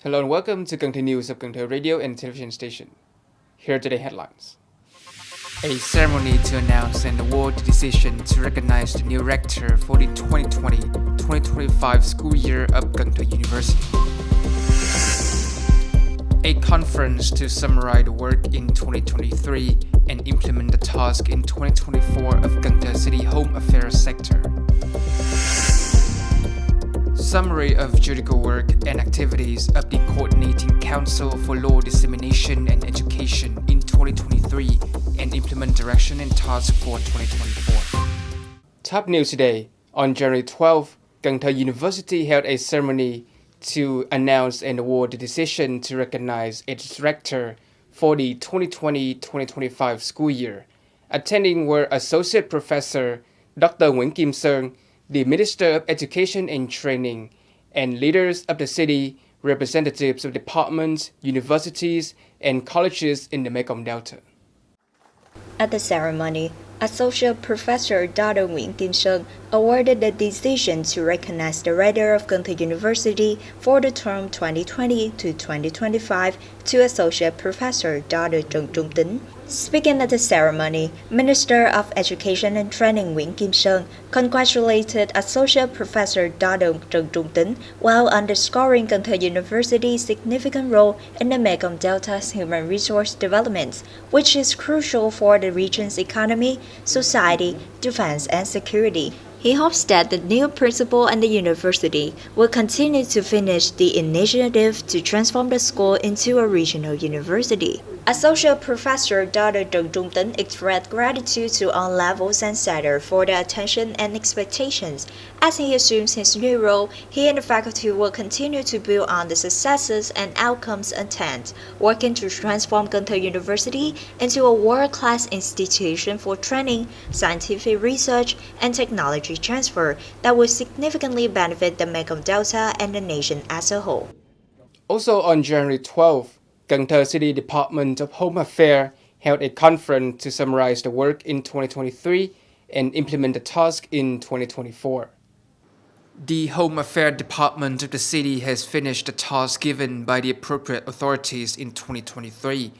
Hello and welcome to Cần Thơ News of Cần Thơ Radio and Television Station. Here are today's headlines. A ceremony to announce and award the decision to recognize the new rector for the 2020-2025 school year of Cần Thơ University. A conference to summarize the work in 2023 and implement the task in 2024 of Cần Thơ City Home Affairs sector. Summary of judicial work and activities of the Coordinating Council for Law Dissemination and Education in 2023 and implement direction and task for 2024. Top news today. On January 12th, Cần Thơ University held a ceremony to announce and award the decision to recognize its rector for the 2020-2025 school year. Attending were Associate Professor Dr. Nguyễn Kim Sơn, the Minister of Education and Training, and leaders of the city, representatives of departments, universities, and colleges in the Mekong Delta. At the ceremony, Associate Professor Dr. Nguyễn Kim Sơn awarded the decision to recognize the rector of Cần Thơ University for the term 2020 to 2025 to Associate Professor Dr. Trần Trung Tính. Speaking at the ceremony, Minister of Education and Training Nguyễn Kim Sơn congratulated Associate Professor Dr. Trần Trung Tính while underscoring Cần Thơ University's significant role in the Mekong Delta's human resource development, which is crucial for the region's economy, society, defense, and security. He hopes that the new principal and the university will continue to finish the initiative to transform the school into a regional university. Associate Professor Dr. Trần Trung Tính expressed gratitude to all levels and sectors for their attention and expectations. As he assumes his new role, he and the faculty will continue to build on the successes and outcomes attained, working to transform Cần Thơ University into a world-class institution for training, scientific research, and technology transfer that will significantly benefit the Mekong Delta and the nation as a whole. Also on January 12th, Cần Thơ City Department of Home Affairs held a conference to summarize the work in 2023 and implement the task in 2024. The Home Affairs Department of the city has finished the task given by the appropriate authorities in 2023.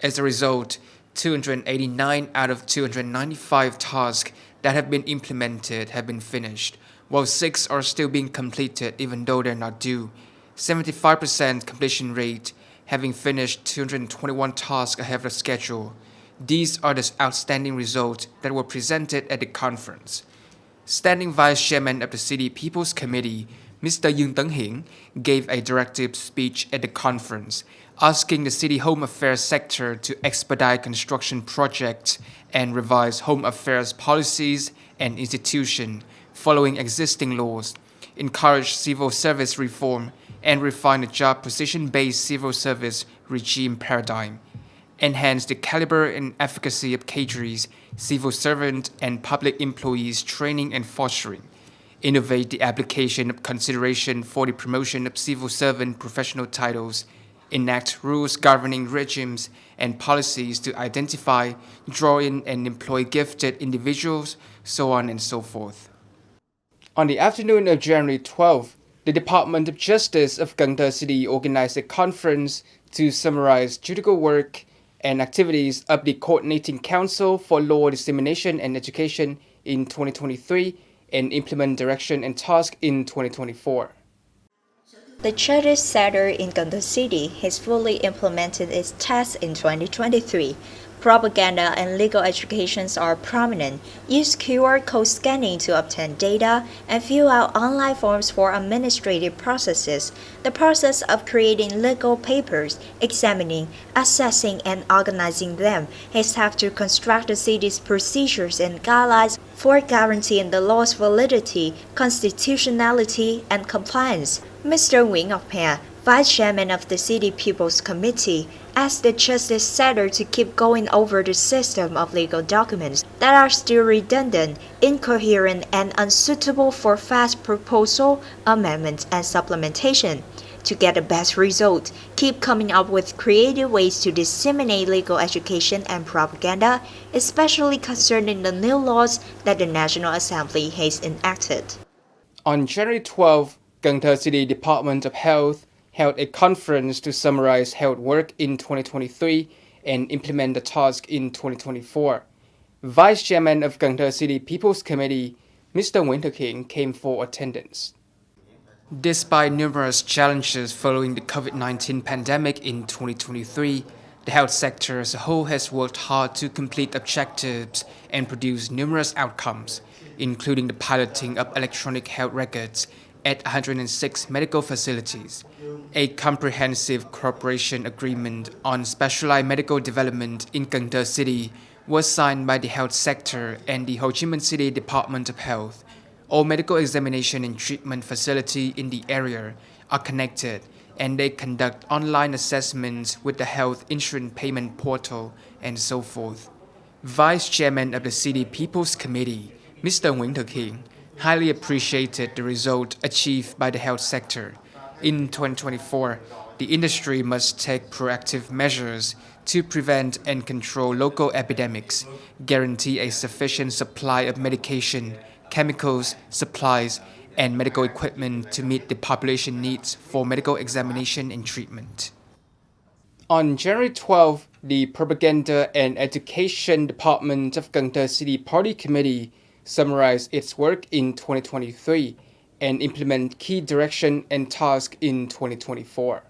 As a result, 289 out of 295 tasks that have been implemented have been finished, while 6 are still being completed even though they're not due. 75% completion rate, having finished 221 tasks ahead of schedule. These are the outstanding results that were presented at the conference. Standing Vice Chairman of the City People's Committee, Mr. Dương Tấn Hiển, gave a directive speech at the conference, asking the City Home Affairs sector to expedite construction projects and revise home affairs policies and institutions following existing laws, encourage civil service reform, and refine the job position-based civil service regime paradigm, enhance the caliber and efficacy of cadres, civil servant, and public employees training and fostering, innovate the application of consideration for the promotion of civil servant professional titles, enact rules governing regimes and policies to identify, draw in, and employ gifted individuals, so on and so forth. On the afternoon of January 12th, the Department of Justice of Cần Thơ City organized a conference to summarize judicial work and activities of the Coordinating Council for Law Dissemination and Education in 2023 and implement direction and task in 2024. The justice sector in Cần Thơ City has fully implemented its tasks in 2023. Propaganda and legal educations are prominent. Use QR code scanning to obtain data and fill out online forms for administrative processes. The process of creating legal papers, examining, assessing, and organizing them has helped to construct the city's procedures and guidelines for guaranteeing the law's validity, constitutionality, and compliance. Mr. Nguyễn Ngọc Hè, Vice Chairman of the City People's Committee, asked the justice sector to keep going over the system of legal documents that are still redundant, incoherent, and unsuitable for fast proposal, amendment, and supplementation. To get the best result, keep coming up with creative ways to disseminate legal education and propaganda, especially concerning the new laws that the National Assembly has enacted. On January 12th, Cần Thơ City Department of Health held a conference to summarize held work in 2023 and implement the task in 2024. Vice Chairman of Cần Thơ City People's Committee, Mr. Nguyễn Thực Hiện, came for attendance. Despite numerous challenges following the COVID-19 pandemic in 2023, the health sector as a whole has worked hard to complete objectives and produce numerous outcomes, including the piloting of electronic health records at 106 medical facilities, a comprehensive cooperation agreement on specialized medical development in Cần Thơ City was signed by the health sector and the Ho Chi Minh City Department of Health. All medical examination and treatment facilities in the area are connected, and they conduct online assessments with the health insurance payment portal and so forth. Vice Chairman of the City People's Committee, Mr. Nguyễn Thực Hiện, highly appreciated the result achieved by the health sector. In 2024, the industry must take proactive measures to prevent and control local epidemics, guarantee a sufficient supply of medication, chemicals, supplies, and medical equipment to meet the population needs for medical examination and treatment. On January 12, the Propaganda and Education Department of Cần Thơ City Party Committee summarized its work in 2023 and implement key direction and tasks in 2024.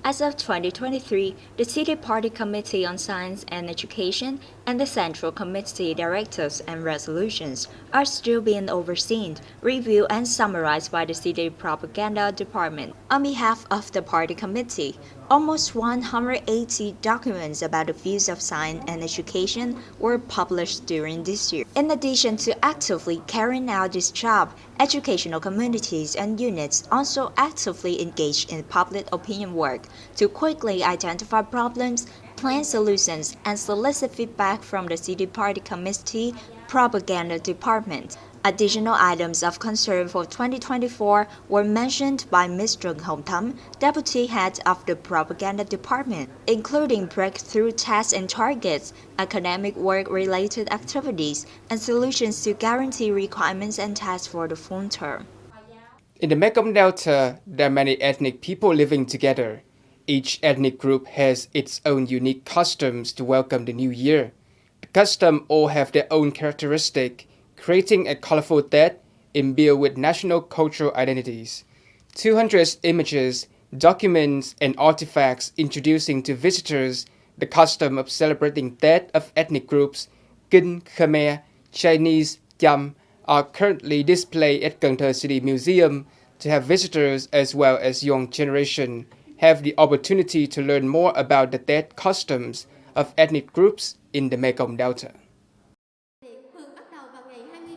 As of 2023, the City Party Committee on Science and Education and the Central Committee Directives and Resolutions are still being overseen, reviewed, and summarized by the City Propaganda Department. On behalf of the Party Committee, almost 180 documents about the fields of science and education were published during this year. In addition to actively carrying out this job, educational communities and units also actively engage in public opinion work to quickly identify problems, plan solutions, and solicit feedback from the City Party Committee Propaganda Department. Additional items of concern for 2024 were mentioned by Ms. Trần Hồng Thắm, Deputy Head of the Propaganda Department, including breakthrough tasks and targets, academic work-related activities, and solutions to guarantee requirements and tasks for the full term. In the Mekong Delta, there are many ethnic people living together. Each ethnic group has its own unique customs to welcome the new year. The customs all have their own characteristic, creating a colorful Tết imbued with national cultural identities. 200 images, documents, and artifacts introducing to visitors the custom of celebrating Tết of ethnic groups, Kinh, Khmer, Chinese, Chăm, are currently displayed at Cần Thơ City Museum to have visitors as well as young generation have the opportunity to learn more about the Tết customs of ethnic groups in the Mekong Delta.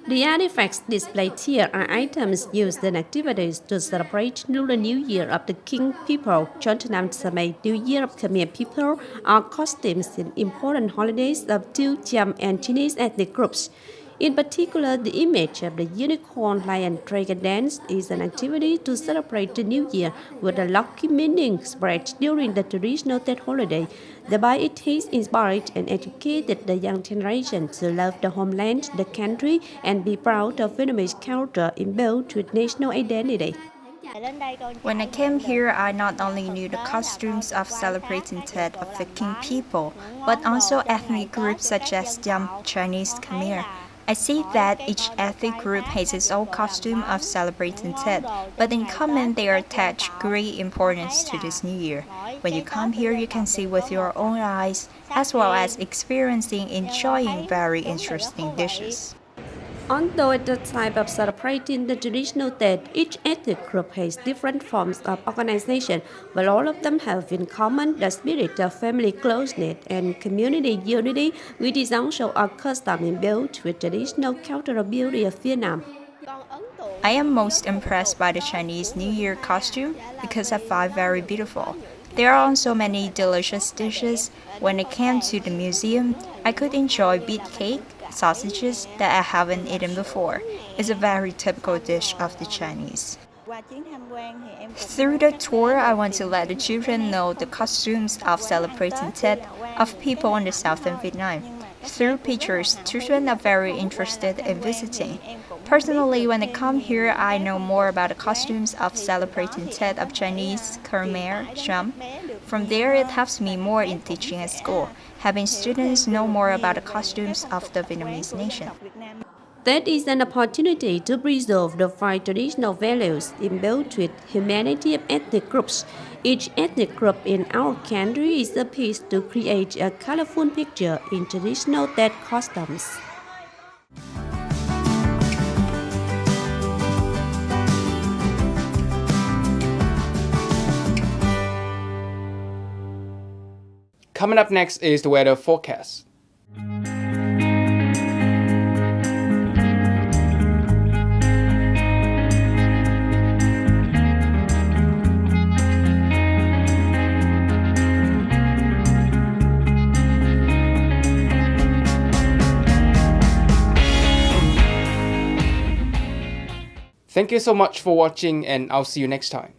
The artifacts displayed here are items used in activities to celebrate Lunar New Year of the King people, Chontanam Samay New Year of Khmer people, or costumes in important holidays of Tu, Cham, and Chinese ethnic groups. In particular, the image of the unicorn lion dragon dance is an activity to celebrate the New Year with a lucky meaning spread during the traditional Tết holiday. Thereby, it has inspired and educated the young generation to love the homeland, the country, and be proud of Vietnamese culture imbued with national identity. When I came here, I not only knew the costumes of celebrating Tết of the King people, but also ethnic groups such as Cham, Chinese, Khmer. I see that each ethnic group has its own costume of celebrating Tết, but in common they attach great importance to this new year. When you come here, you can see with your own eyes, as well as enjoying very interesting dishes. Although at the time of celebrating the traditional Tết, each ethnic group has different forms of organization, but all of them have in common the spirit of family closeness and community unity, which is also a custom imbued with traditional cultural beauty of Vietnam. I am most impressed by the Chinese New Year costume because I find very beautiful. There are also many delicious dishes. When I came to the museum, I could enjoy beet cake, sausages that I haven't eaten before. It's a very typical dish of the Chinese. Through the tour, I want to let the children know the costumes of celebrating Tết of people in the southern Vietnam. Through pictures, children are very interested in visiting. Personally, when I come here, I know more about the costumes of celebrating Tet of Chinese, Khmer, Cham. From there, it helps me more in teaching at school, having students know more about the costumes of the Vietnamese nation. That is an opportunity to preserve the five traditional values imbued with humanity of ethnic groups. Each ethnic group in our country is a piece to create a colorful picture in traditional Tet customs. Coming up next is the weather forecast. Thank you so much for watching, and I'll see you next time.